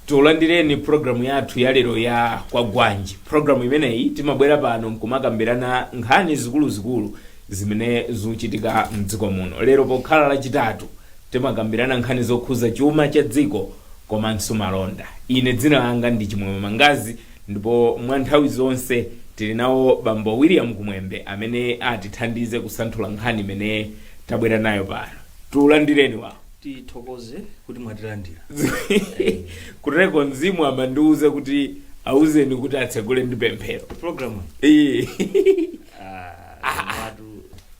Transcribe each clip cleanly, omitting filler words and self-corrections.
Tulandireni programu yathu ya lero ya Kwagwanji. Programu imeneyi timabwera pano nkumakambirana nkhani zikulu zimene zikuchitika mdziko muno. Lero pokhala lachitatu timakambirana nkhani zokhuza chuma cha dziko komanso malonda. Ine dzina langa ndi Chimwemwe Mangazi, ndipo mwa nthawi zonse tili nawo Bambo William Kumwembe amene atithandize kusanthula nkhani imene tabwera nayo pano. Tulandireni wawo. Tithokoze kuti mwatilandira. Kureko mzimu amandiuze kuti auzeni kuti atsegule ndi pemphero. Programu.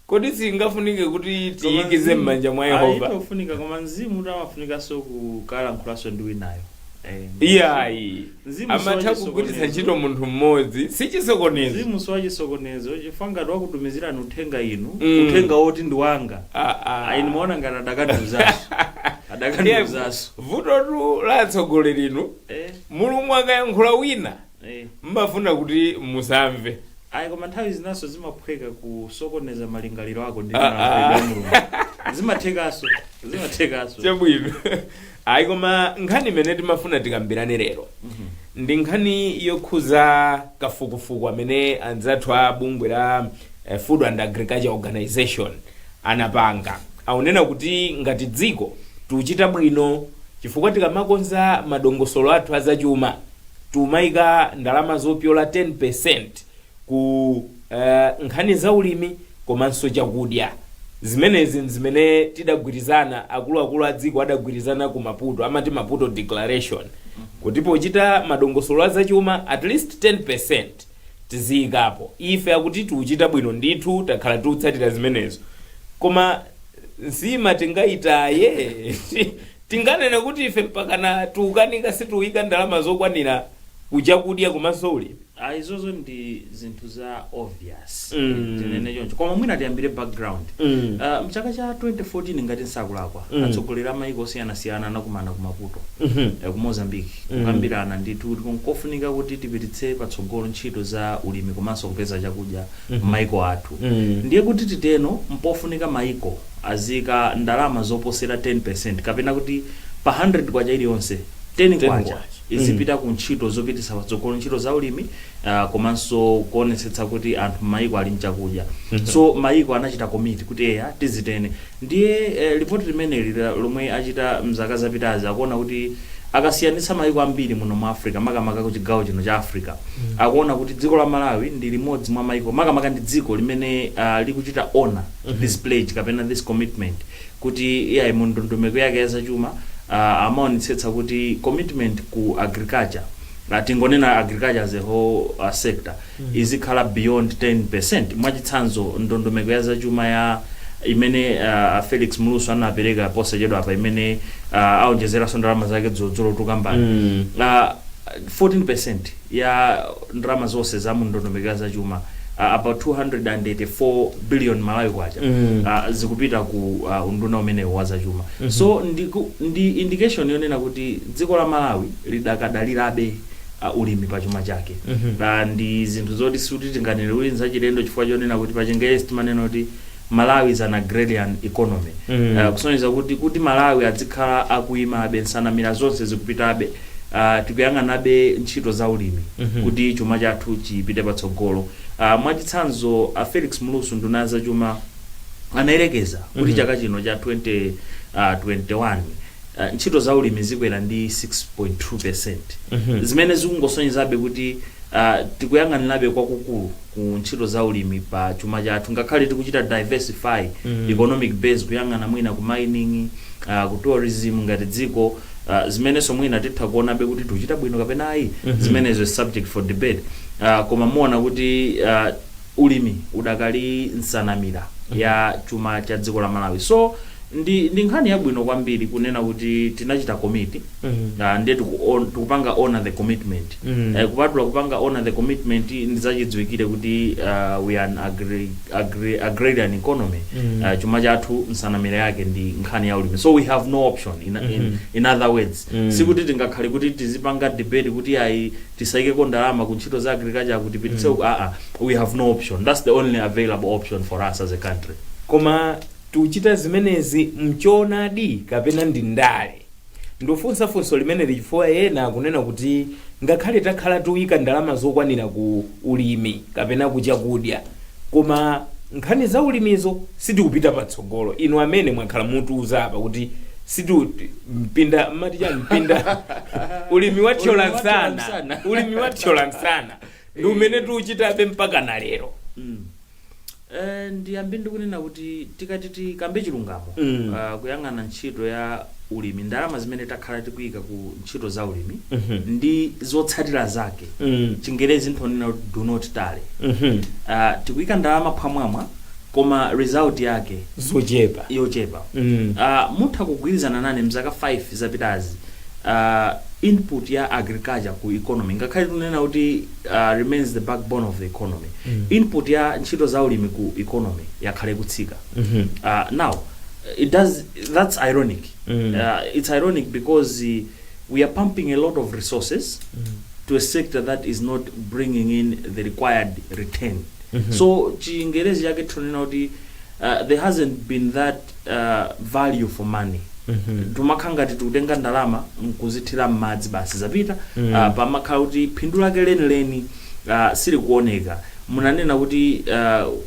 Kodi singafunike kuti tiyikize m'manja mwa Yehova. Inofunika koma mzimu amafunika so kukala nkhulaso ndi winayo. Iyayi. Amatha kugwiritsa ntchito munthu mmodzi, si chisokonezo. Mzimu so chisokonezo, chifanga wakutumizirani uthenga inu, uthenga woti ndi wanga. Ine muona ngati adakandiuzaso. Adakandiuzaso. Vuto latsogoleri inu. Mulungu akayankhula wina. Mbafuna kuti musamve. Koma nthawi zinaso zimaphweka kusokoneza malingaliro ako ndi Mulungu. Zimathekaso. Chabwino. Koma nkhani imene timafuna tikambirane lero. Ndi nkhani yokhuza kafukufuku amene anzathu a bungwe la Food and Agriculture Organization anapanga. Aunena kuti ngati dziko tuchita bwino chifukwa tikamakonza madongosolo athu azachuma, tumayika ndalama zopyola 10% ku nkhani za ulimi komanso chakudya. Zimenezi zimene tidagwirizana, akuluakulu a dziko adagwirizana ku Maputo, amati Maputo Declaration, kuti pochita madongosolo azachuma at least 10% tiziyikapo. Ife akuti tuchita bwino ndithu, takhala tutsatira zimenezo. Koma nsima tingaitaye tinganene kuti ife mpakana tukanika situyika ndalama zokwanira kuchakudya komanso ulimi. Izozo ndi zinthu za obvious. Tinene choncho. Koma mwina tiyambire background. Mchaka cha 2014 ngati nsakulakwa, atsogoleri amayiko osiyana-siyana anakumana ku Maputo, ku Mozambique, kukambirana ndithu kofunika kuti tipititse patsogolo ntchito za ulimi komanso kupeza chakudya m'mayiko athu. Ndiye kuti titeno mpofunika mayiko azika ndalama zoposera 10% kapena kuti pa 100 kwacha iliyonse 10 kwacha izipita ku ntchito zopititsa patsogolo ntchito za ulimi komanso kuonetsetsa kuti anthu mayiko ali mchakudya. So mayiko anachita komiti kuti eya tizitene. Ndiye report limeneli lomwe achita mzaka zapitazi akuona kuti akasiyanitsa mayiko ambiri muno mu Africa, makamaka ku chigawo chino cha Africa, akuona kuti dziko la Malawi ndi limodzi mwa mayiko, makamaka ndi dziko limene likuchita honor this pledge kapena this commitment kuti iyayi mu ndondomeko yake yazachuma amaonetsetsa kuti commitment ku agriculture, tingonena agriculture as a whole sector, izikhala beyond 10%. Mwachitsanzo ndondomeko yazachuma ya imene Felix Muluso anapereka posachedwa apa, imene aonjezera ndalama zake dzodzolo tukambani 14% ya ndalama zonse za mu ndondomeko yazachuma, about 284 billion Malawi kwacha zikupita ku unduna umene wazachuma. So ndi indication yonena kuti dziko la Malawi lidakadalirabe ulimi pa chuma chake. Ndi zinthu zoti suti tinganene uli nzachilendo chifukwa chonena kuti pachingerezi timanena kuti Malawi is an agrarian economy. Kusonyeza kuti Malawi adzikhala akuyima bensanamira zonse zikupitabe, tikuyang'anabe ntchito za ulimi kuti chuma chathu chipite patsogolo. Mwachitsanzo Felix Muluso nduna zachuma anayerekeza kuti chaka chino cha 2021 ntchito za ulimi zikwera ndi 6.2%. Zimene zikungosonyezabe kuti tikuyang'anirabe kwakukulu ku ntchito za ulimi pa chuma chathu, ngakhale tikuchita diversify economic base, kuyang'ana mwina ku mining, ku tourism ngati dziko, zimenezo mwina titha kuonabe kuti tuchita bwino kapena ayi. Zimenezo is subject for debate. Koma muona kuti ulimi udakali nsanamira ya chuma cha dziko la Malawi. So ndi nkhani yabwino kwambiri kunena kuti tinachita committee, ndiye tikupanga honor the commitment. Kupatula kupanga honor the commitment ndizachidziwikire kuti we are an agrarian economy. Chuma chathu nsanamira yake ndi nkhani ya ulimi. So we have no option in other words. Sikuti tingakhale kuti tizipanga debate kuti ayi tisaike ndalama ku ntchito za agriculture kuti pitse we have no option. That's the only available option for us as a country. Koma tuchita zimenezi mchonadi kapena ndi ndale. ndofunsa funso limene lichifukwa ena akunena kuti ngakhale takhala tuyika ndalama zokwanira ku ulimi kapena ku chakudya koma nkhani za ulimizo sitikupita patsogolo. Inu amene mwakhala mutiuza apa kuti mpinda ulimi wathyola nsana ndi umene tiuchitabe mpaka na lero. Ndiyambe ndikunena kuti tikati tikambe chilungamo kuyang'ana ntchito ya ulimi, ndalama zimene takhala tikuyika ku ntchito za ulimi ndi zotsatira zake, Chingerezi ntonena do not tally. Tikuyika ndalama pamwamba koma result yake yochepa. Mutha kugwirizana nane mzaka 5 zapitazi input ya agriculture ku economy ngakhale tunena kuti remains the backbone of the economy. Input ya ntchito za ulimi ku economy yakhale kutsika. Now that's ironic. It's ironic because we are pumping a lot of resources to a sector that is not bringing in the required return. So Chingerezi yake tunena kuti there hasn't been that value for money. Tumakanga tikutenga ndalama nkuzithira m'madzi basi zapita, pamakhala kuti phindu lake lenileni sili kuoneka. Munanena kuti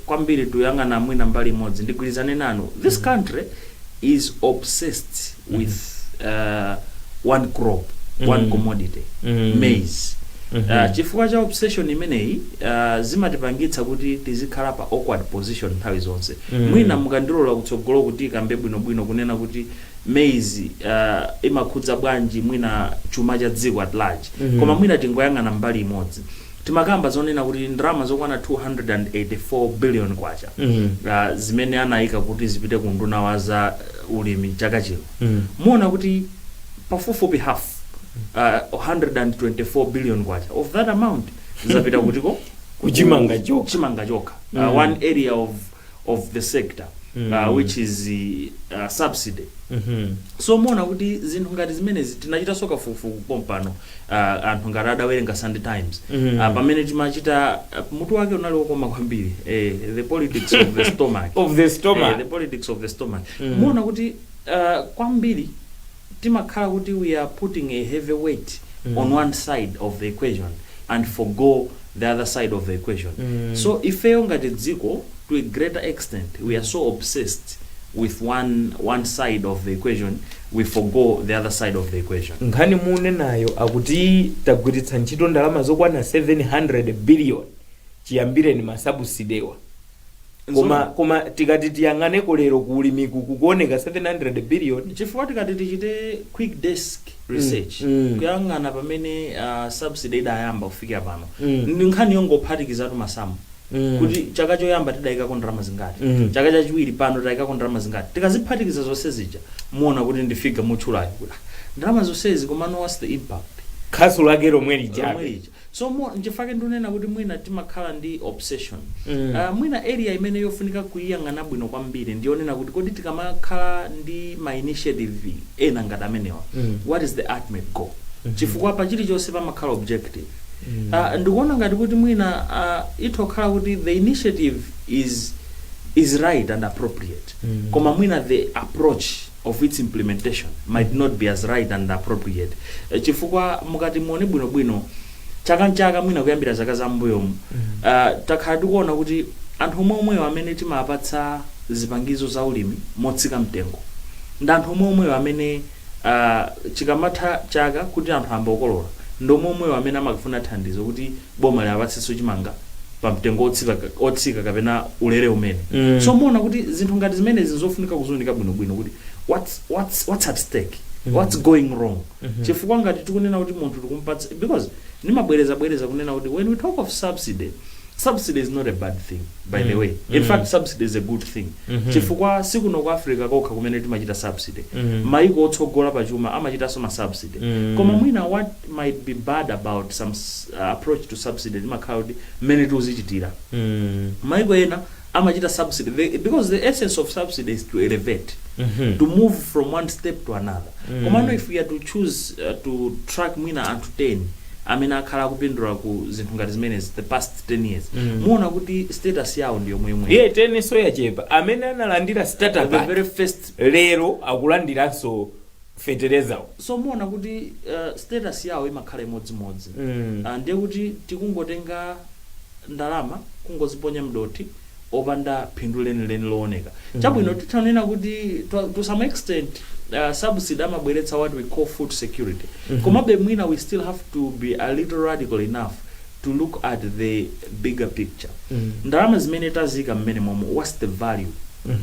kwambiri tuyang'ana mwina mbali imodzi ndigwirizane nanu. This country is obsessed with one crop, one commodity, maize. Chifukwa cha obsession imeneyi zimatipangitsa kuti tizikhala pa awkward position nthawi zonse. Mwina mukandilola kutsogolo kuti kambe bwinobwino kunena kuti maize imakhudza bwanji mwina chuma cha dziko at large, koma mwina tingoyang'ana mbali imodzi. Timakamba zonena kuti ndalama zokwana 284 billion kwacha zimene anayika kuti zipite ku nduna wa za ulimi chaka chino. Muona kuti pafupifupi half 124 billion kwacha of that amount zapita kutiko kuchimanga joka. One area of the sector which is subsidy. So muona kuti zinthu ngati zimene tinachita soka fufu pompano anthu ngati adawerenga Sunday Times pamene timachita mutu wake unali wokoma kwambiri, the politics of the stomach the politics of the stomach. Muona kuti kwambiri timakhala kuti we are putting a heavy weight on one side of the equation and forgo the other side of the equation. So ifeyo ngati dziko to a greater extent we are so obsessed with one side of the equation, we forgo the other side of the equation. Nkhani munenayo akuti tagwiritsa ntchito ndalama zokwana 700 billion chiyambire ni masabusidewa. Koma tikati tiyang'aneko lero ku ulimi kukuoneka 700 billion. Chifukwa tikati tichite quick desk research kuyang'ana pamene subsidy idayamba kufikira pano, ndi nkhani yongophatikizatu masamu kuti chaka choyamba tidayikako ndalama zingati, chaka chachiwiri pano tidayikako ndalama zingati. Tikaziphatikiza zonse zija muona kuti ndifika mutchulayo kuti ndalama zonsezi komano what's the impact, khasu lake lomwe lijabe. So njifake ndunena kuti mwina timakhala ndi obsession. Mwina area imene yofunika kuyang'ana bwino kwambiri ndionena kuti kodi tikamakhala ndi ma initiative ena ngati amenewa, what is the ultimate goal? Chifukwa pa chilichonse pamakhala objective. Ndikuona ngati kuti mwina itokhala kuti the initiative is right and appropriate, koma mwina the approach of its implementation might not be as right and appropriate. Chifukwa mukati muone bwinobwino chaka mwina kuyambira zaka za mbuyomu takhala tikuona kuti anthu omwewo amene timapatsa zipangizo za ulimi motsika mtengo ndi anthu omwewo amene chikamatha chaka kuti anthu amba okolola ndi omwewo amene amakufuna thandizo kuti boma liapatsenso chimanga pa mtengo otsika kapena ulere umene. So muona kuti zinthu ngati zimene zizofunika kuzunika bwinobwino kuti what's at stake, what's going wrong. Chifukwa ngati tikunena kuti munthu tikumpatsa, because nimabwereza kunena kuti when we talk of subsidy is not a bad thing, by the way. In fact, subsidy is a good thing. Chifukwa sikuno ku Africa kokha kumene timachita subsidy. Maiko otsogola pa chuma amachita so ma subsidy. Koma mwina what might be bad about some approach to subsidy timakhala kuti mmene tiuzichitira. Maiko ena amachita subsidy because the essence of subsidy is to elevate, to move from one step to another. Koma if we are to choose to track mwina anthu 10 amene akhala kupindula ku zinthu ngati zimenezi the past 10 years, muona kuti status yawo ndiyo mwemwe. Ye 10 so yachepa amene analandira startup the very first lero akulandiranso fertilizer so muona kuti status yawo imakhala imodzimodzi ndiye kuti tikungotenga ndalama kungoziponya mdoti opanda phindu lenileni looneka chabwino titanena kuti to some extent subsidy amabweretsa what we call food security komabe mwina we still have to be a little radical enough to look at the bigger picture ndalama zimene tazika mmene momo what's the value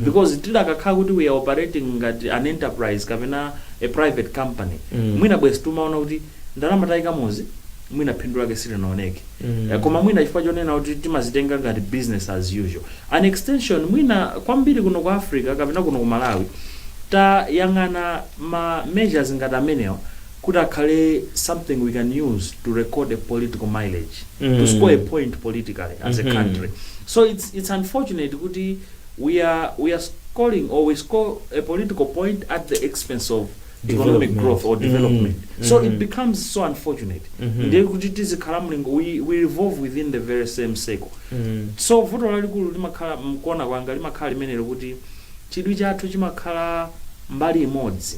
because tidakakhala kuti we are operating at an enterprise kapena a private company mwina bwezi tumaona kuti ndalama tayika mozi mwina phindu lake silinaoneke koma mwina chifukwa chonena kuti timazitenga ngati business as usual an extension mwina kwambiri kuno ku Africa kapena kuno ku Malawi tayang'ana ma measures ngati amenewa kuti akhale something we can use to record a political mileage to score a point politically as a country so it's unfortunate kuti we are scoring or we score a political point at the expense of economic growth or development so it becomes so unfortunate ndiye kuti tizikhala mlingo we revolve within the very same circle so vuto lalikulu limakhala mkuona kwanga limakhala limenelo kuti chidwi chathu chimakhala mbali imodzi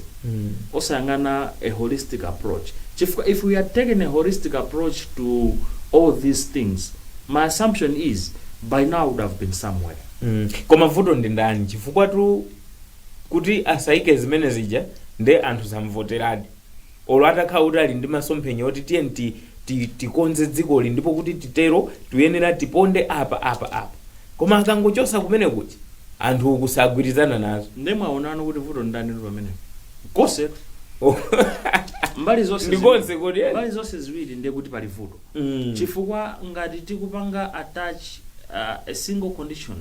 osayang'ana a holistic approach if we had taken a holistic approach to all these things my assumption is by now would have been somewhere koma vuto ndi ndani chifukwa tu kuti asaike zimene zija nde anthu zamvoteradi olo atakhala kuti ali ndi masomphenya oti tiye tikonze dzikoli ndipo kuti titero tuyenera tiponde apa koma akangochosa kumene kuti anthu kusagwirizana nazo nde mwaonano kuti vuto ndani ndi pamene kose mbali zonse ziwiri ndiye kuti pali vuto chifukwa ngati tikupanga attach a single condition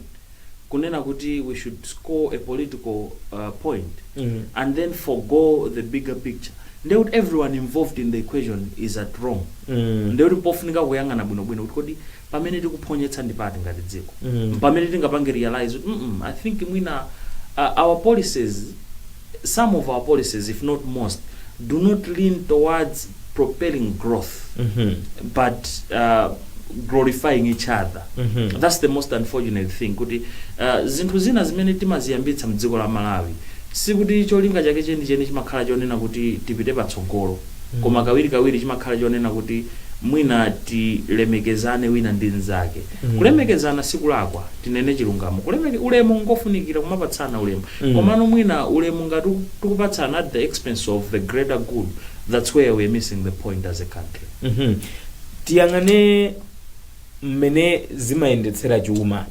kunena kuti we should score a political point and then forgo the bigger picture ndiye kuti everyone involved in the equation is at wrong ndiye kuti pofunika kuyang'ana bwinobwino kuti kodi pamene tikuphonyetsa ndipati ngati dziko pamene tingapange realize I think mwina our policies some of our policies if not most do not lean towards propelling growth but glorifying each other that's the most unfortunate thing kuti zinthu zina zimene timaziyambitsa mdziko la Malawi sikuti cholinga chake cheni chimakhala chonena kuti tipite patsogolo koma kawiri chimakhala chonena kuti mwina tilemekezane wina ndi nzake kulemekezana sikulakwa tinene chilungamo ulemu ngofunikira kumapatsana ulemu komano mwina ulemu ngati tikupatsana at the expense of the greater good that's where we're missing the point as a country tiyang'ane mmene zimayendetsera chuma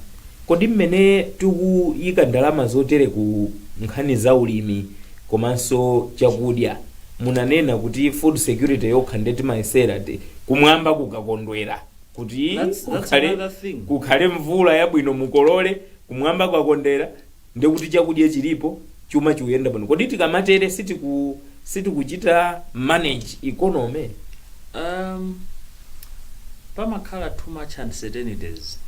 kodi mmene tikuyika ndalama zotere ku nkhani za ulimi komanso chakudya munanena kuti food security yokha ndeti mayesera kumwamba kukakondwera kuti kukhale mvula yabwino mukolole kumwamba kwakondera ndi kuti chakudya chilipo chuma chikuyenda bwino kodi tikamatere sitikuchita manage economy pamakhala too much uncertainties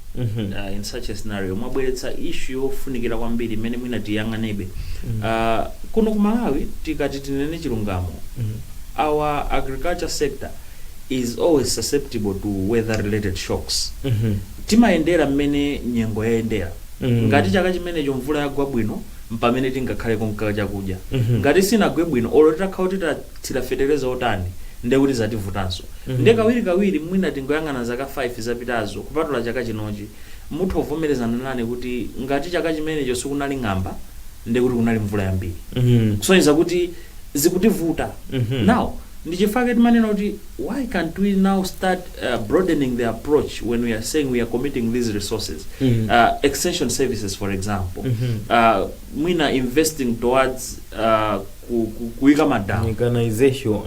in such a scenario mwabweretsa issue yofunikira kwambiri imene mwina tiyang'anebe kuno ku Malawi tikati tinene chilungamo our agriculture sector is always susceptible to weather related shocks timayendera mmene nyengo yayendera ngati chaka chimenecho mvula yagwa bwino mpamene tingakhale konka chakudya ngati sinagwe bwino olo titakhala kuti tathira fetereza otani ndiye kuti zativutanso ndiye kawiri mwina tingoyang'ana zaka 5 zapitazo kupatula chaka chinochi muthu ovomerezana nane kuti ngati chaka chimenecho sikunali ng'amba ndiye kuti kunali mvula yambiri kusonyeza kuti zikutivuta now ndichifake timanena kuti why can't we now start broadening the approach when we are saying we are committing these resources extension services for example mwina investing towards kuika madamu mechanization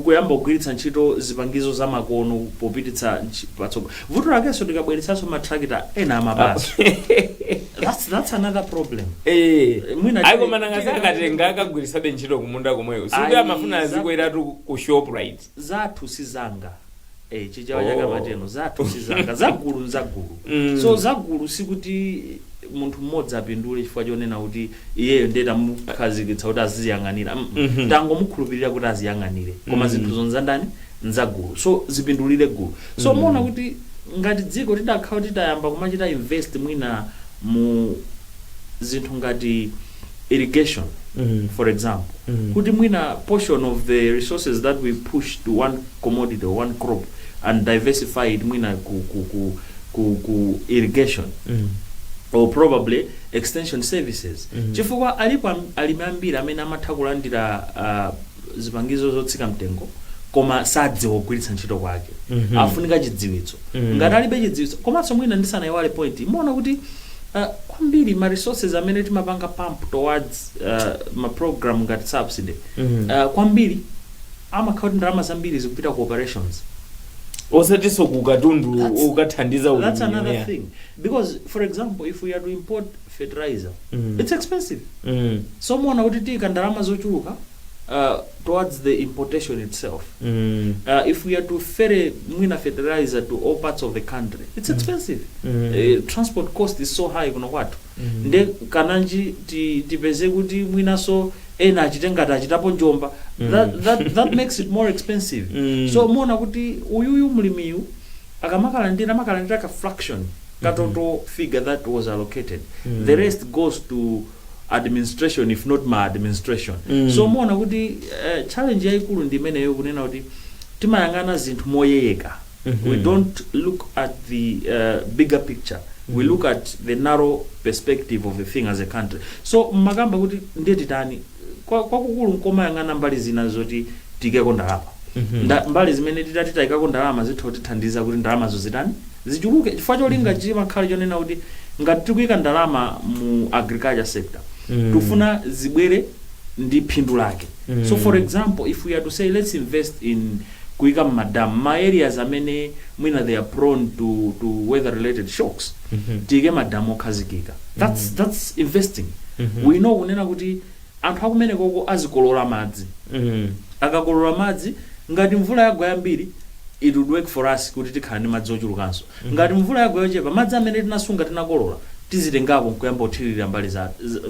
kuyamba kugwiritsa ntchito zipangizo za makono popititsa patsogolo vuto lakenso tikabweretsanso matrakita ena amabasi that's another problem aiko mananga akatenga akagwirisabe ntchito kumunda komweyo sikuti amafuna azikwera ku shoprite zathu sizanga chichawa chakamateno zathu sizanga zagulu so zagulu sikuti munthu mmodzi apindule chifukwa chonena kuti iyeyo ndeta mukhazikitsa kuti aziyang'anira tangomukhulupirira kuti aziyang'anire koma zinthu zonza ndani nzagulu so zipindulire gulu so muona kuti ngati dziko tidakhala kuti tayamba kumachita invest mwina mu zinthu ngati irrigation for example kuti mwina portion of the resources that we push to one commodity or one crop and diversify it mwina ku irrigation or probably extension services chifukwa alipo alimi ambiri amene amatha kulandira zipangizo zotsika mtengo koma sadziwa kugwiritsa ntchito kwake afunika chidziwitso ngati alibe chidziwitso komanso mwina ndisanaiwale point imaona kuti kwambiri ma resources amene timapanga pump towards ma program ngati subsidy kwambiri amakhala ndalama zambiri zikupita ku operations osatiso kukatundu ukathandiza that's another thing because for example if we are to import fertilizer it's expensive so muona kuti tika ndalama zochuluka towards the importation itself if we are to ferry mwina fertilizer to all parts of the country it's expensive transport cost is so high kuno kwathu nde kananji tipeze kuti mwina so ena achitenga tachitapo njomba that makes it more expensive so muona kuti uyuyu mlimiyu akamakalandira ka fraction katoto figure that was allocated the rest goes to administration if not my administration so muona kuti challenge yaikulu ndi imeneyo kunena kuti timayang'ana zinthu moyeyeka we don't look at the bigger picture we look at the narrow perspective of the thing as a country so makamba kuti ndeti tani kwakukulu nkomayang'ana mbali zina zoti tikeko ndalama mbali zimene titayikako ndalama zitha kutithandiza kuti ndalama zo zitani zichuluke chifukwa cholinga chimakhala chonena kuti ngati tikuyika ndalama mu agriculture sector tufuna zibwere ndi phindu lake so for example if we are to say let's invest in kuika madam ma areas amene mwina they are prone to weather related shocks tike madam okhazikika that's investing we know kunena kuti anthu akumene koko azikolola madzi akakolola madzi ngati mvula yagwa yambiri it would work for us kuti tikhale ndi madzi ochulukanso ngati mvula yagwa yochepa madzi amene tinasunga tinakolola tizitengapo nkuyamba uthirira mbali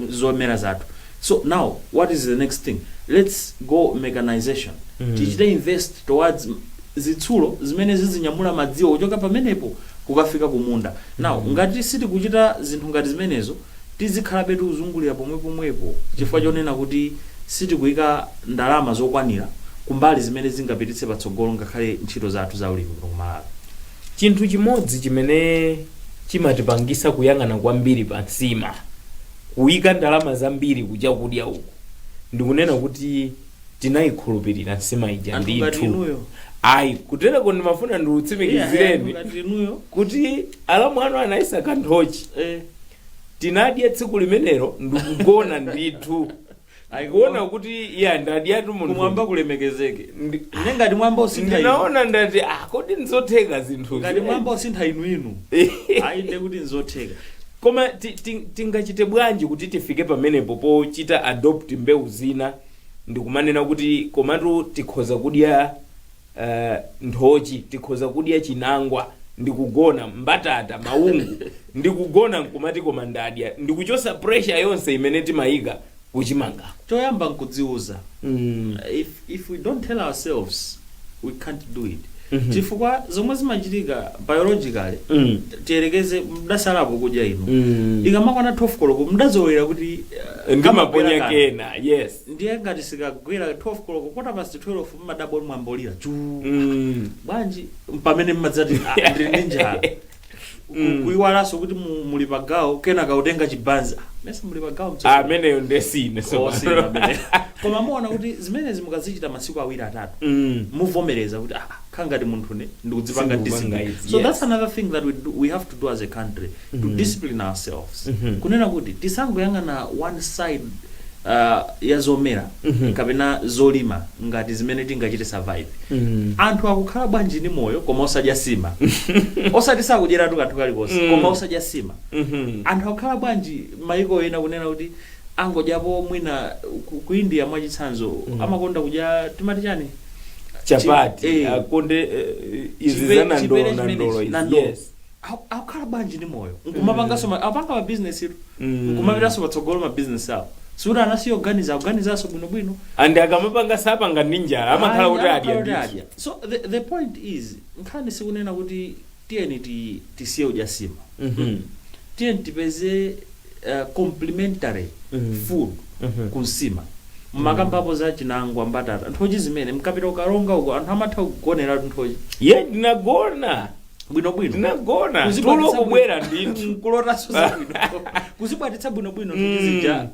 zomera zathu so now what is the next thing let's go mechanization tichite invest towards zitsulo zimene zizinyamula madziwo kuchoka pamenepo kukafika kumunda now ngati sitikuchita zinthu ngati zimenezo tizikhala betu kuzungulira pomwepo chifukwa chonena kuti sitikuyika ndalama zokwanira kumbali zimene zingapititse patsogolo ngakhale ntchito zathu za ulimi ku Malawi chinthu chimodzi chimene chimatipangisa kuyang'ana kwambiri pansima kuyika ndalama zambiri kuchakudya uku ndikunena kuti tinayikhulupirira nsima ija ndithu ayi kutereko ndimafuna ndiutsimikizireni kuti alamu anu anayisa kanthochi tinadya tsiku limenero ndikugona ndithu kuona kuti ya ndadyatu munthu kumwamba kulemekezeke ngati mwamba usintha ndinaona ndati kodi nzotheka zinthu ngati mwamba usintha inu ayinde kuti nzotheka koma tingachite bwanji kuti tifike pamenepo pochita adopt mbewu zina ndikumanena kuti komatu tikhoza kudya nthochi tikhoza kudya chinangwa ndikugona mbatata maungu ndikugona nkumati koma ndadya ndikuchosa pressure yonse imene timayika kuchimanga choyamba nkudziuza if we don't tell ourselves we can't do it chifukwa zomwe zimachitika biologically tiyerekeze mdasalapo kudya inu ikamakwana 12 koloko mdazowera kuti ndimaponya kena yes ndiye ngati sikagwera 12 koloko kota past 12 mmadabo mwambolira bwanji pamene mmadzati ndi njala kuiwalaso kuti muli pagawo kena kautenga chibanza mesa muli pagawo ameneyo ndesine so koma muona kuti zimene zimukazichita masiku awiri atatu muvomereza kuti khangati munthu ne ndikudzipanga discipline so that's another thing that we have to do as a country to discipline ourselves kunena kuti tisangoyang'ana one side ya zomera kapena zolima ngati zimene tingachite survive anthu akukhala bwanji ni moyo koma osadya sima osati sakudyera tu kanthu kalikonse koma osadya sima anthu akukhala bwanji maiko ena kunena kuti angodyapo mwina ku India mwachitsanzo amakonda kudya timati chani chapati akonde izizana ndolo yes akukhala bwanji ni moyo nkumapangaso apanga ma business itu nkumapitaso patsogolo ma business awo sura anasiyoganizaso bwinobwino and akamapanga sapanga ninjala amakhala kuti adya so the point is nkhani sikunena kuti tiyeni tisiye udya sima tiyeni tipeze complementary food kunsima mmakambapo za chinangwa mbatata nthochi zimene mkapita ukalonga uko anthu amatha kugonera nthochi ndinagona bwinobwino ndinagona tulo kubwera ndithu kulotaso zabwino kuzibwatitsa bwinobwino tuzija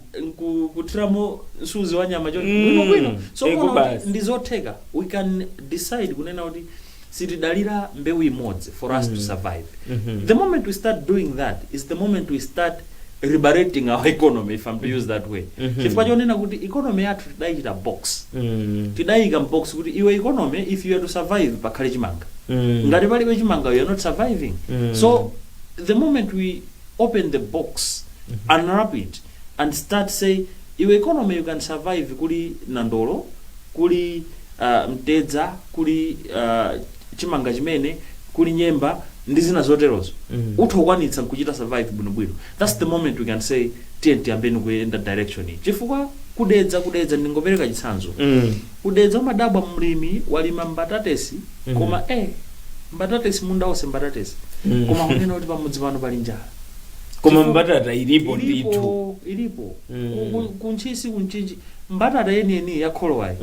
kuthiramo msuzi wa nyama choti bwinobwino so ndizotheka we can decide kunena kuti sitidalira mbewu imodzi for us to survive. The moment we start doing that is the moment we start liberating our economy, if I'm to use that way. Chifukwa chonena kuti economy yathu tidayika box tidayika box kuti iwe economy if you are to survive pakhale chimanga ngati palibe chimanga you are not surviving. So the moment we open the box unwrap it and start say iwe economy you can survive kuli nandolo kuli mtedza kuli chimanga chimene kuli nyemba ndi zina zoterozo uthokwanitsa kuchita survive bwinobwino. That's the moment we can say TNT ambeni kuyenda direction iyi chifukwa kudedza ndingopereka chitsanzo kudedza umadabwa mlimi walima mbatatesi koma mbatatesi munda wonse mbatatesi koma kunena kuti pamudzi pano pali njala koma mbatata ilipo kunchisi kunchinji mbatata yeniyeni yakholowayi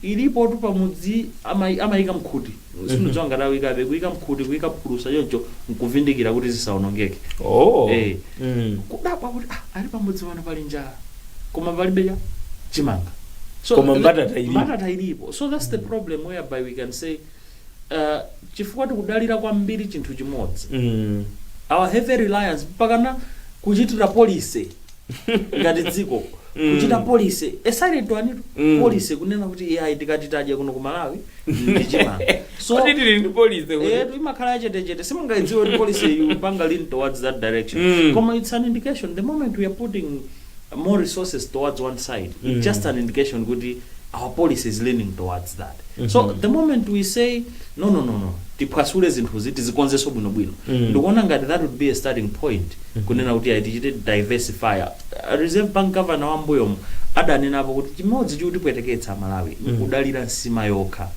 ilipo tu pamudzi amayika mkhuti sinudziwa ngatawikabe kuyika mkhuti kuyika phulusa choncho nkuvindikira kuti zisaonongeke kudabwa kuti ali pamudzi pano pali njala koma palibe chimanga so koma mbatata ilipo. So that's the problem whereby we can say chifukwa tikudalira kwambiri chinthu chimodzi our heavy reliance pakana kuchitira policy ngati dziko kuchita policy silent anitu policy kunena kuti AI tikati tadya kuno ku Malawi ndi chimanga so tili ndi policy imakhala chete simungadziwe kuti policy yupanga lean towards that direction koma it's an indication the moment we are putting more resources towards one side it's just an indication kuti our policy is leaning towards that. So the moment we say no tiphwasule zinthu ziti zikonzeso bwinobwino ndikuona ngati that would be a starting point kunena kuti tichite diversify. Reserve Bank governor wambuyomo adanenapo kuti chimodzi chikuti pweteketsa Malawi kudalira nsima yokha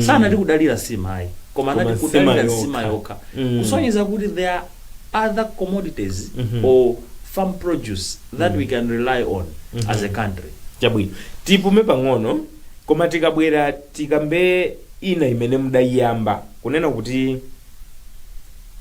sana tikudalira nsima ayi koma anati kudalira nsima yokha kusonyeza kuti there are other commodities or farm produce that we can rely on as a country. Chabwino tipume pang'ono koma tikabwera tikambe ina imene mudayiyamba kunena kuti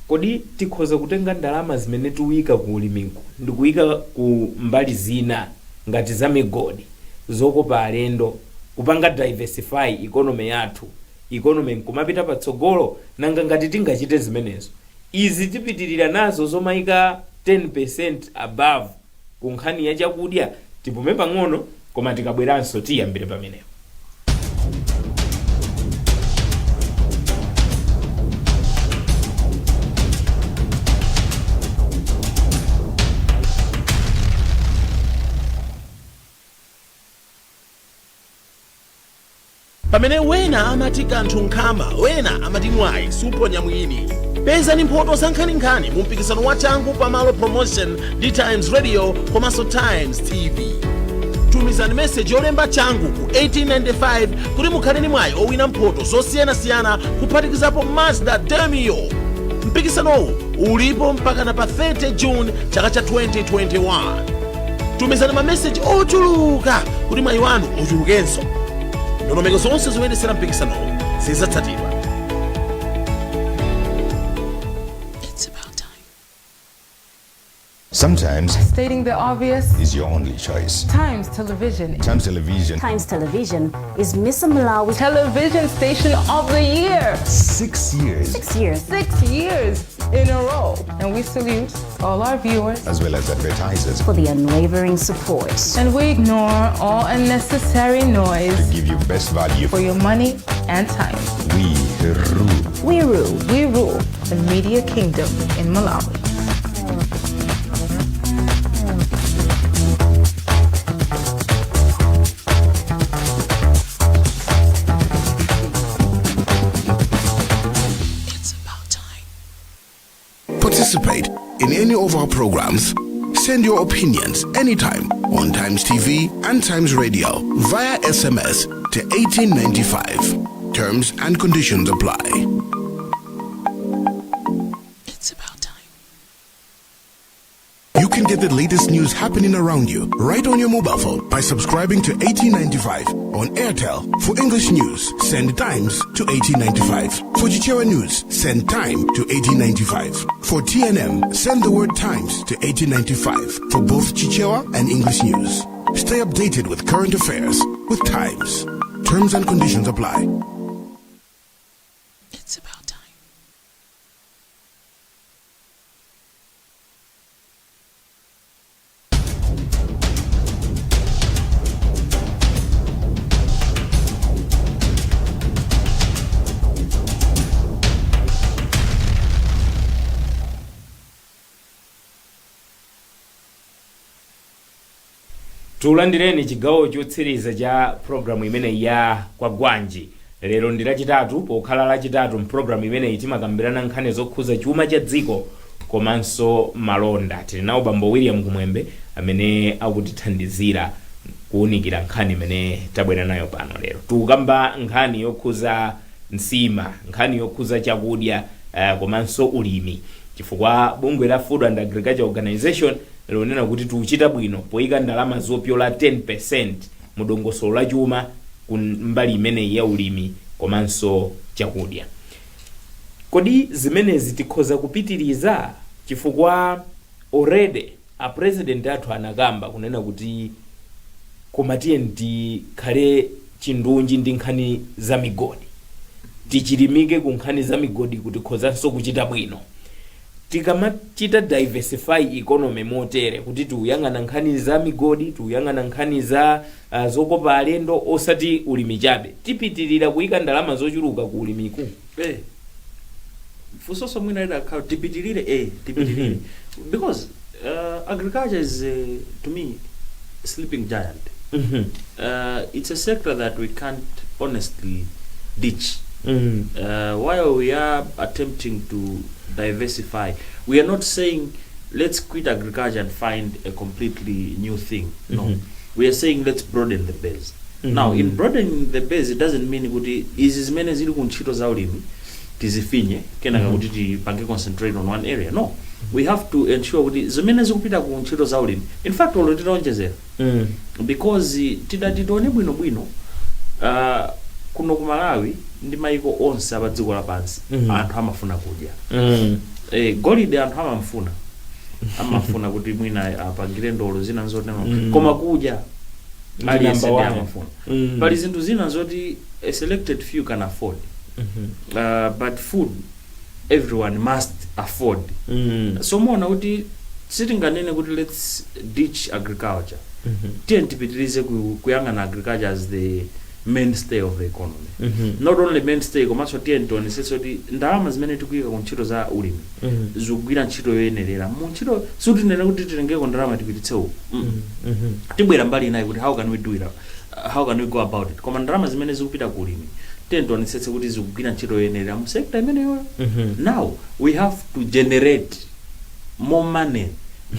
kodi tikhoza kutenga ndalama zimene tiwika ku ulimiko ndikuyika ku mbali zina ngati za migodi zokopa alendo kupanga diversify economy yathu economy nkumapita patsogolo nanga ngati tingachite zimenezo izi tipitirira nazo zomayika 10% above ku nkhani ya chakudya. Tipume pang'ono koma tikabweranso tiyambire pamenepo. pamene wena amati kanthu nkhama wena amati mwayi suponya mwini. Peza ni mphoto za nkhaninkhani mu mpikisano wa changu pamalo promotion ndi Times Radio komanso Times TV. Tumizani message yolemba changu ku 1895 kuti mukhale ni mwayi owina mphoto zosiyanasiyana kuphatikizapo Mazda Demio. Mpikisanowu ulipo mpaka na pa 30 June chaka cha 2021. Tumizani ma message ochuluka kuti mwayi wanu uchulukenso. Ndondomeko zonse zoyendesera mpikisanowu zizatsatidwa. Sometimes stating the obvious is your only choice. Times Television. Times Television. Times Television is Miss Malawi Television Station of the Year. 6 years. 6 years. 6 years in a row. And we salute all our viewers As well as advertisers. for the unwavering support. And we ignore all unnecessary noise To give you best value for your money and time. We rule. We rule. We rule the media kingdom in Malawi. Participate in any of our programs. Send your opinions anytime on Times TV and Times Radio via SMS to 1895. Terms and conditions apply. It's about time. You can get the latest news happening around you right on your mobile phone by subscribing to 1895 on Airtel. For English news, send Times to 1895. For Chichewa news, send Time to 1895. For TNM, send the word Times to 1895 for both Chichewa and English news. Stay updated with current affairs with Times. Terms and conditions apply. It's about time. Tulandireni chigawo chotsiriza cha programu imene ya Kwagwanji. Lero ndi lachitatu pokhala lachitatu mpulogalamu imene timakambirana nkhani zokhuza chuma cha dziko komanso malonda. Tili nawo bambo William Kumwembe amene akutithandizira kuunikira nkhani imene tabwera nayo pano lero. Tukamba nkhani yokhuza nsima, nkhani yokhuza chakudya komanso ulimi. Chifukwa bungwe la Food and Agriculture Organization lonena kuti tuchita bwino poyika ndalama zopyola 10% mudongosolo la chuma kumbali imene ya ulimi komanso chakudya. Kodi zimenezi tikhoza kupitiriza chifukwa already a president athu anakamba kunena kuti komatiye tikhale chindunji ndi nkhani za migodi, tichilimike ku nkhani za migodi kuti khozanso kuchita bwino. Tikamachita diversify economy motere kuti tuyang'ana nkhani za migodi, tuyang'ana nkhani za zokopa alendo osati ulimi chabe, tipitirira kuyika ndalama zochuluka ku ulimiku. Fusoso mwina ida tipitirire tipitirire because agriculture is to me a sleeping giant. It's a sector that we can't honestly ditch. While we are attempting to diversify, we are not saying let's quit agriculture and find a completely new thing. No, we are saying let's broaden the base. Now, in broadening the base, it doesn't mean kuti is as many zili kunchito za ulimi tizifinye kenaka kuti tipange concentrate on one area. No, we have to ensure kuti zimene zikupita ku nchito za ulimi in fact already taonjezera because tidatione bwino kuno ku Malawi ndi maiko onse abadziko lapansi anthu amafuna kudya. Golide anthu amafuna kuti mwina apangire ndolo zina nzotema koma kudya aliyense amafuna. Pali zinthu zina zoti a selected few can afford, but food everyone must afford. So mona kuti sitinganene kuti let's ditch agriculture. Tipitirize kuyang'ana agriculture as the mainstay of the economy. Not only mainstay, komanso tientoni sesoti ndalama zimene tikuyika ku ntchito za ulimi zikugwira ntchito yoyenerera mu ntchito sutinena kuti tilengeko ndalama tipititsewu tibwera mbali inayi kuti how can we do it, how can we go about it. Koma ndalama zimene zikupita ku ulimi tientoni sese kuti zikugwira ntchito yoyenerera mu sector imeneyo. Now we have to generate more money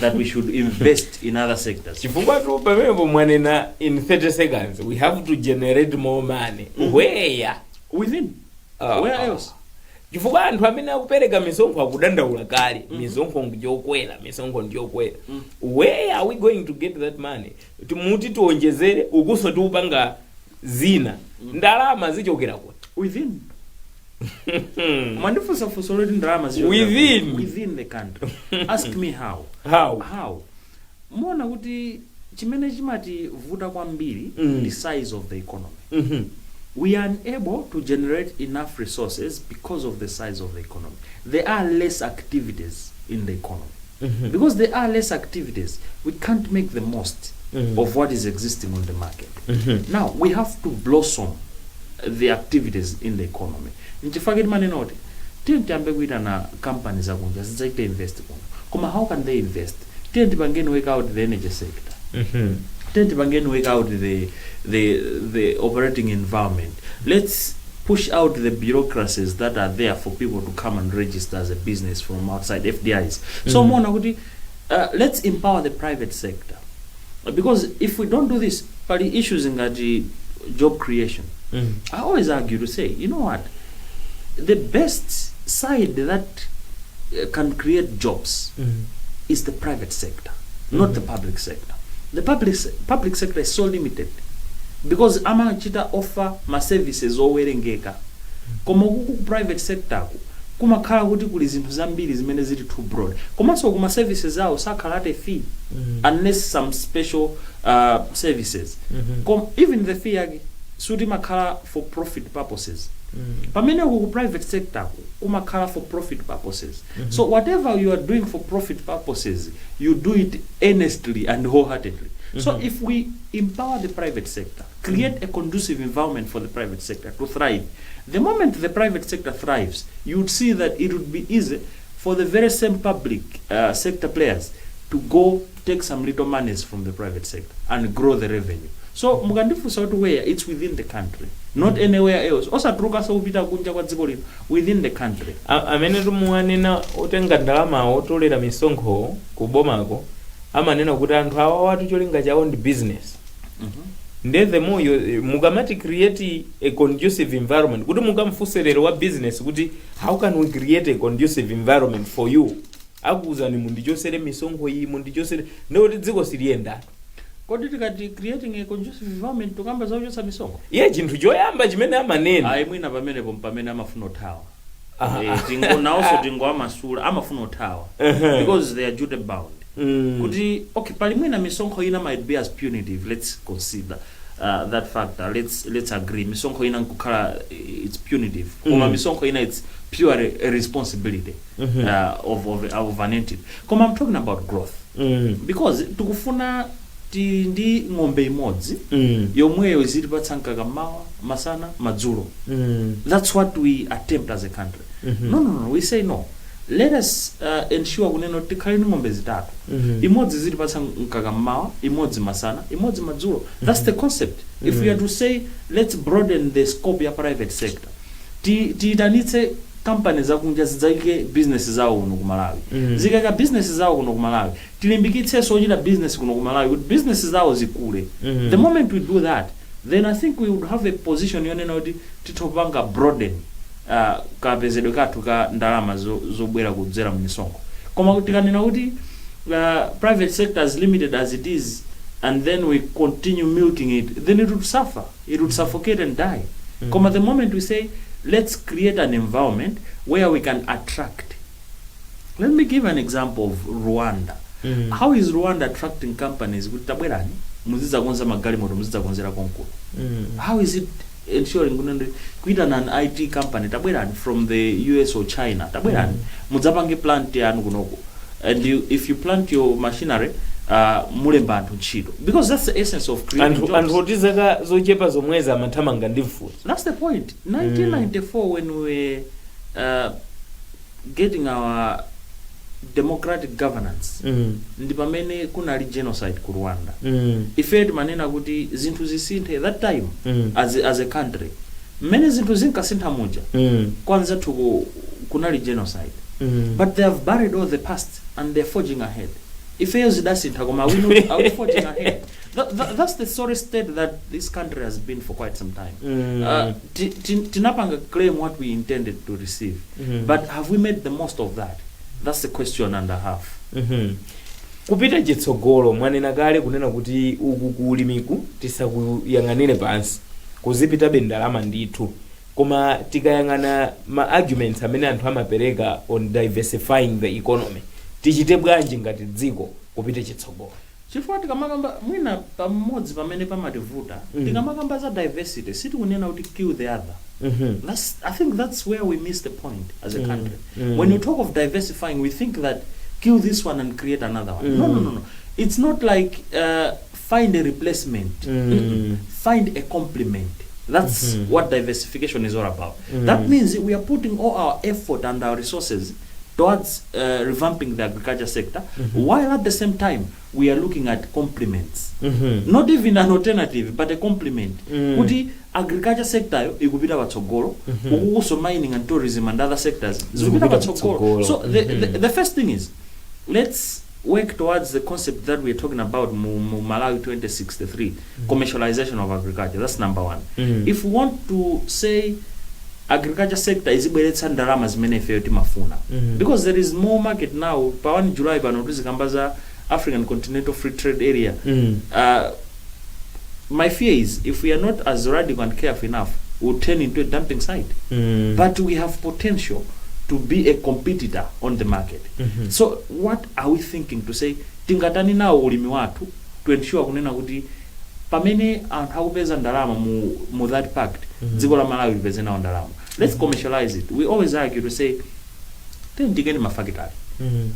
that we should invest in other sectors. Chifukwa tu pamene mwanena in 30 seconds we have to generate more money. Where? Within. Where else? Chifukwa anthu amene akupereka misonkho akudandaula kale, misonkho ndiyokwera, misonkho ndiyokwera. Where are we going to get that money? Tumuti tuonjezere ukuso tiupanga zina ndalama zichokera kuti within. Mandifusa already ndalama within the country. Ask me how mona kuti chimene chimati vuta kwambiri the size of the economy. We are unable to generate enough resources because of the size of the economy. There are less activities in the economy. Because there are less activities, we can't make the most of what is existing on the market. Now we have to blossom the activities in the economy. Nchifakiti manenoti tiambe kuita na companies akunja zidzaite invest kuno. Koma how can they invest? Tiambe work out the energy sector. Tiambe work out the operating environment. Let's push out the bureaucracies that are there for people to come and register as a business from outside FDIs. So mona kuti let's empower the private sector. Because if we don't do this, for the issues in the job creation, I always argue to say, you know what, the best side that can create jobs is the private sector, not the public sector. The public sector is so limited because amachita offer ma services owerengeka. Koma ku private sector kumakhala kuti kuli zinthu zambiri zimene zili too broad. Komanso kuma services awo sakhala at a fee unless some special services. Even the fee yake suti makhala for profit purposes. Pamene ku private sector kumakhala for profit purposes. So whatever you are doing for profit purposes, you do it earnestly and wholeheartedly. So if we empower the private sector, create a conducive environment for the private sector to thrive, the moment the private sector thrives, you would see that it would be easy for the very same public sector players to go take some little monies from the private sector and grow the revenue. So mugandifusa where it's within the country, not anywhere else. Osatuluka so upita kunja kwa dziko lino, within the country. Amene tumuwanena otenga ndalama otolera misonkho kubomako amanena kuti anthu awa watu cholinga chawo ndi business. The more you mugamati create a conducive environment, kuti mukamfuserero wa business kuti how can we create a conducive environment for you, akuzani mundichosere misonkho iyi mundichosere ndoti dziko siliyenda. Kodi tikati creating a conducive environment tukamba zauchosa misonkho? Chinthu choyamba chimene amanena mwina pamene amafuna othawa. Also tingo amasula amafuna othawa because they are duty bound. Kuti okay, palimwina misonkho ina might be as punitive. Let's consider that factor. Let's agree. Misonkho ina nkukhala it's punitive. Koma misonkho ina it's pure a responsibility of an entity. Koma I'm talking about growth. Because tukufuna ndi ng'ombe imodzi yomweyo izilipatsa mawa masana madzulo. That's what we attempt as a country. No, we say no. Let us ensure kuneno tikhale ng'ombe zitatu. Imodzi zilipatsa mawa, imodzi masana, imodzi madzulo. That's the concept. If we are to say let's broaden the scope ya private sector, tiitanitse companies zakunja zidzaike business zawo kuno ku Malawi. Zikaka business zawo kuno ku Malawi, tilimbikitse sochita business kuno ku Malawi kuti business zawo zikule. The moment we do that, then I think we would have a position yonena kuti titopanga broaden kapezedwe kathu ka ndalama zobwera kudzera mu misonkho. Koma tikanena kuti private sector is limited as it is and then we continue milking it, then it would suffer. It would suffocate and die. Koma the moment we say let's create an environment where we can attract. Let me give an example of Rwanda. How is Rwanda attracting companies? Muziza konza magali moto muziza konzera konko. How is it ensuring kuita an IT company tabwerani from the US or China tabwerani mudzapange plant yanu kunoko, and if you plant your machinery mulemba anthu ntchito, because that's the essence of creating jobs. And what is zaka zochepa zomweza amathamanga ndi mfuti. That's the point. 1994 when we were getting our democratic governance, ndi pamene kunali genocide ku Rwanda. Ife manena kuti zinthu zisinthe that time as a country. Many zinthu zinkasintha muja. Kwanza kunali genocide. But they have buried all the past and they're forging ahead. If are we forging ahead? That's the sorry state that this country has been for quite some time. Tinapanga claim what we intended to receive, but have we made the most of that? That's the question and a half. Kupita chitsogolo mwanena kale kunena kuti uku kulimiku tisakuyang'anire pansi kuzipita bendalama ndithu, koma tikayang'ana ma arguments amene anthu amapereka on diversifying the economy, tichite bwanji ngati dziko kupita chitsogolo. Chifukwa tikamakamba mwina pamodzi pamene pamativuta tikamakamba za diversity sitikunena kuti kill the other. I think that's where we miss the point as a country. When you talk of diversifying, we think that kill this one and create another one. No. It's not like find a replacement. Find a complement. That's what diversification is all about. That means we are putting all our effort and our resources towards revamping the agriculture sector, while at the same time we are looking at complements. Not even an alternative, but a complement. Kuti agriculture sector ikupita patsogolo, also mining and tourism and other sectors zikupita patsogolo. So the first thing is, let's work towards the concept that we are talking about, Malawi 2063, commercialization of agriculture. That's number one. If we want to say agriculture sector izibweretsa ndalama zimene ifeyo timafuna because there is more market now pa 1 July pano tizikambaza African Continental Free Trade Area. My fear is if we are not as radical and careful enough, we'll turn into a dumping site. But we have potential to be a competitor on the market. So what are we thinking to say tingatani nawo ulimi watu to ensure kunena kuti pamene anthu akupeza ndalama mu that pact dziko la Malawi lipeze nawo ndalama. Let's commercialize it. We always argue to say then tigeni mafactory.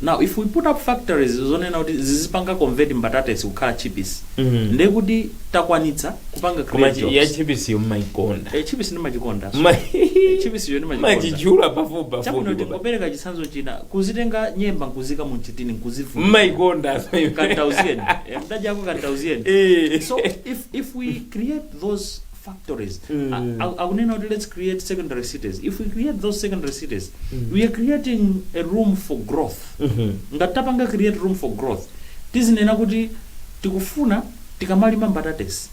Now if we put up factories zonena kuti zizipanga convert mbatatesi kukhala chipis ndekuti takwanitsa kupanga create jobs. Ya chipis yo maikonda. Chipis ni majikonda. Chipis yo ni majikonda. Majichula pafupa. Chakuno tikopereka chisanzo china kuzitenga nyemba nkuzika mu chitini nkuzivuna. Maikonda. Kantauzien. Mdaji yako kantauzien. So if we create those factories, let's create secondary cities. If we create those secondary cities, we are creating a room for growth. Ngatapanga create room for growth. Tizinena kuti tikufuna tikamalima mbatatesi.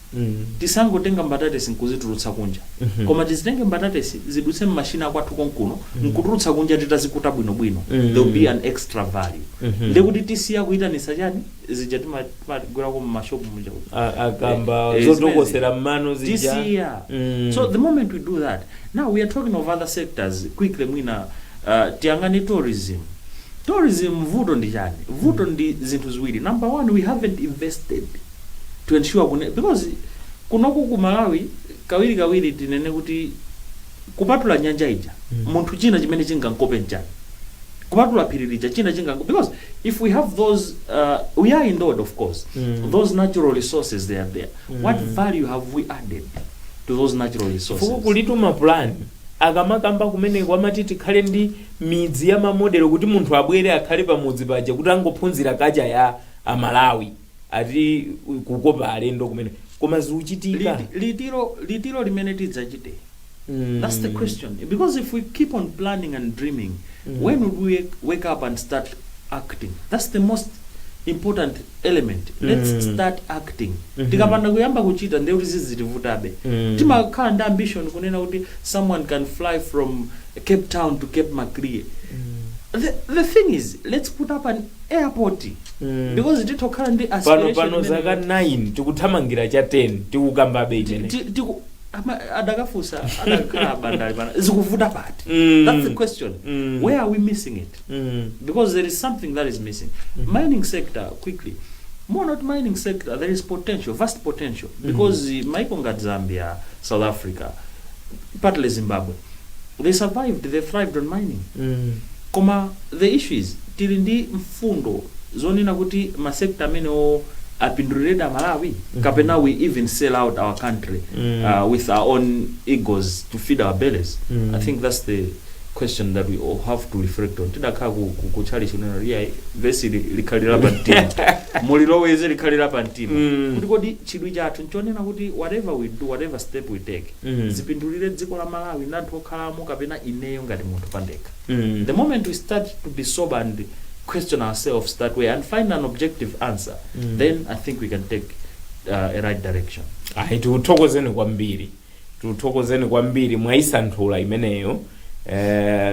Tisangotenga mbatatesi nkuzitulutsa kunja. Koma tizitenge mbatatesi zidutse mashina kwathu konkuno nkutulutsa kunja titazikuta bwino. There will be an extra value. Ndekuti tisiya kuitanisa chani zija timagura ku mashop munja. Akamba zotokosera mmano zija. So the moment we do that, now we are talking of other sectors quickly mwina tiangani tourism. Tourism vuto ndi chani? Vuto ndi zinthu ziwiri. Number one, we haven't invested to ensure because kunoku ku Malawi kawiri tinene kuti kupatula nyanja ija munthu china chimene chingankope njani kupatula phirira china because if we have those we are endowed of course those natural resources they are there. What value have we added to those natural resources? Fuku kulituma plan akamakamba kumene kwamati tikhale ndi midzi ya mamodelo kuti munthu abwere akhale pamudzi paja kuti angophunzira kaja ya Malawi ati kukopa alendo kumene koma ziuchitika litiro limene tidzachite. That's the question, because if we keep on planning and dreaming, when would we wake up and start acting? That's the most important element. Let's start acting. Tikapanda kuyamba kuchita ndeu tizizivutabe. Timakhala ndi ambition kunena kuti someone can fly from Cape Town to Cape Maclear. The thing is, let's put up an airport because it tokhala ndi aspiration pano zaka 9 tikuthamangira cha 10 tikukamba be imene adakafusa adakhala bandali bana zikuvuta pati. That's the question. Where are we missing it? Because there is something that is missing. Mining sector, quickly, more not mining sector, there is potential, vast potential, because Maikonga, Zambia, South Africa, partly Zimbabwe, they survived, they thrived on mining. Koma the issue is tilindi mfundo zonena kuti masekta amene apindulireda Malawi kapena we even sell out our country with our own egos to feed our bellies. I think that's the question that we all have to reflect on. Tidakha kuchali chunena riya vesi likhalira pa mtima muliloweze likhalira pa mtima kuti kodi chidwi chathu nchonena kuti whatever we do, whatever step we take, zipindulire dziko la Malawi nathu okhalamo kapena ineyo ngati munthu pandeka. The moment we start to be sober and question ourselves that way and find an objective answer, then I think we can take a right direction. Tuthokozeni kwambiri mwaisanthula imeneyo.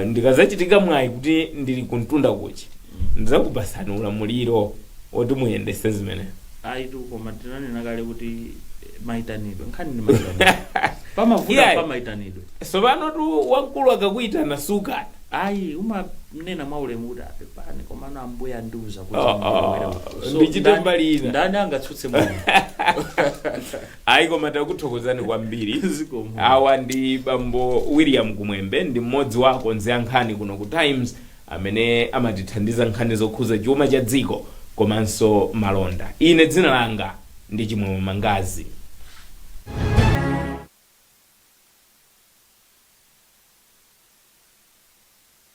Ndikazachitika mwayi kuti ndili kuntunda kuchi ndizakupasani ulamuliro oti muyendese zimene aitu koma tinani nakale kuti maitanidwe nkhani ni maitanidwe pamavuta pamaitanidwe sopano tu wankulu akakuitana sukana ayi umanena mwaulemu kuti apepani koma na ambuya ndiuza kuti ndichite mbali ina ndani angatsutse munthu ayi koma takuthokozani kwambiri. Awa ndi bambo William Kumwembe, ndi mmodzi wa akonzi a nkhani kuno ku Times amene amatithandiza nkhani zokhuza chuma cha dziko komanso malonda. Ine dzina langa ndi Chimwemwe Mangazi.